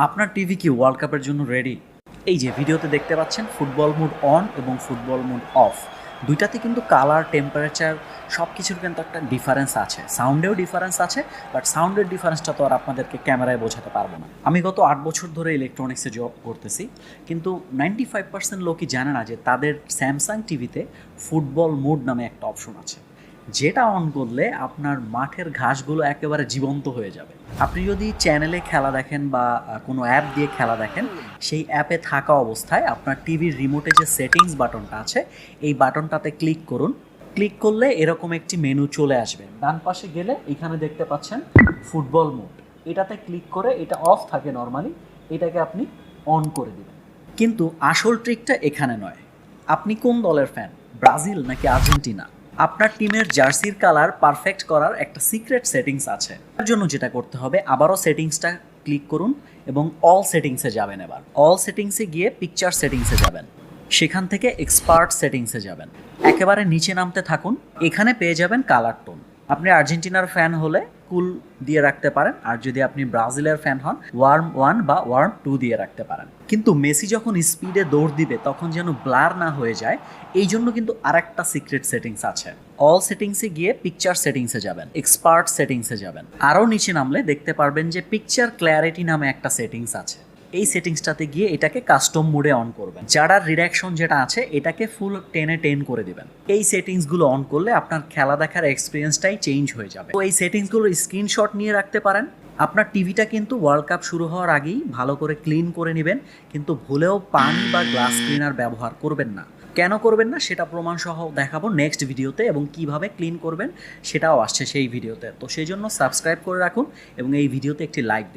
আপনার টিভি কি ওয়ার্ল্ড কাপের জন্য রেডি? এই যে ভিডিওতে দেখতে পাচ্ছেন ফুটবল মোড অন এবং ফুটবল মোড অফ, দুইটাতে কিন্তু কালার, টেম্পারেচার সব কিছুর কিন্তু একটা ডিফারেন্স আছে, সাউন্ডেও ডিফারেন্স আছে। বাট সাউন্ডের ডিফারেন্সটা তো আর আপনাদেরকে ক্যামেরায় বোঝাতে পারবো না। আমি গত 8 বছর ধরে ইলেকট্রনিক্সে জব করতেছি, কিন্তু 95% লোকই জানে না যে তাদের স্যামসাং টিভিতে ফুটবল মোড নামে একটা অপশন আছে, যেটা অন করলে আপনার মাঠের ঘাসগুলো একেবারে জীবন্ত হয়ে যাবে। আপনি যদি চ্যানেলে খেলা দেখেন বা কোনো অ্যাপ দিয়ে খেলা দেখেন, সেই অ্যাপে থাকা অবস্থায় আপনার টিভির রিমোটে যে সেটিংস বাটনটা আছে, এই বাটনটাতে ক্লিক করুন। ক্লিক করলে এরকম একটি মেনু চলে আসবে। ডান পাশে গেলে এখানে দেখতে পাচ্ছেন ফুটবল মোড, এটাতে ক্লিক করে, এটা অফ থাকে নর্মালি, এটাকে আপনি অন করে দেবেন। কিন্তু আসল ট্রিকটা এখানে নয়। আপনি কোন দলের ফ্যান, ব্রাজিল নাকি আর্জেন্টিনা? আপনার টিমের জার্সির কালার পারফেক্ট করার একটা সিক্রেট সেটিংস আছে। তার জন্য যেটা করতে হবে, আবারও সেটিংসটা ক্লিক করুন এবং অল সেটিংসে যাবেন। এবার অল সেটিংসে গিয়ে পিকচার সেটিংসে যাবেন, সেখান থেকে এক্সপার্ট সেটিংসে যাবেন, একেবারে নিচে নামতে থাকুন। এখানে পেয়ে যাবেন কালার টোন। আপনি আর্জেন্টিনার ফ্যান হলে কুল দিয়ে রাখতে পারেন, আর যদি আপনি ব্রাজিলের ফ্যান হন ওয়ার্ম 1 বা ওয়ার্ম 2 দিয়ে রাখতে পারেন। কিন্তু মেসি যখন স্পিডে দৌড় দিবে তখন যেন ব্লার না হয়ে যায়, এই জন্য কিন্তু আরেকটা সিক্রেট সেটিংস আছে। অল সেটিংসে গিয়ে পিকচার সেটিংসে যাবেন, এক্সপার্ট সেটিংসে যাবেন, আরও নিচে নামলে দেখতে পারবেন যে পিকচার ক্ল্যারিটি নামে একটা সেটিংস আছে। এই সেটিংসটাতে গিয়ে এটাকে কাস্টম মোডে অন করবেন। জাডার রিডাকশন যেটা আছে এটাকে ফুল 10 করে দিবেন। এই সেটিংসগুলো অন করলে আপনার খেলা দেখার এক্সপিরিয়েন্সটাই চেঞ্জ হয়ে যাবে। তো এই সেটিংসগুলোর স্ক্রিনশট নিয়ে রাখতে পারেন। আপনার টিভিটা কিন্তু ওয়ার্ল্ড কাপ শুরু হওয়ার আগেই ভালো করে ক্লিন করে নেবেন, কিন্তু ভুলেও পানি বা গ্লাস ক্লিনার ব্যবহার করবেন না। কেন করবেন না সেটা প্রমাণ সহ দেখাবো নেক্সট ভিডিওতে, এবং কিভাবে ক্লিন করবেন সেটাও আসছে সেই ভিডিওতে। তো সেই জন্য সাবস্ক্রাইব করে রাখুন এবং এই ভিডিওতে একটি লাইক দিন।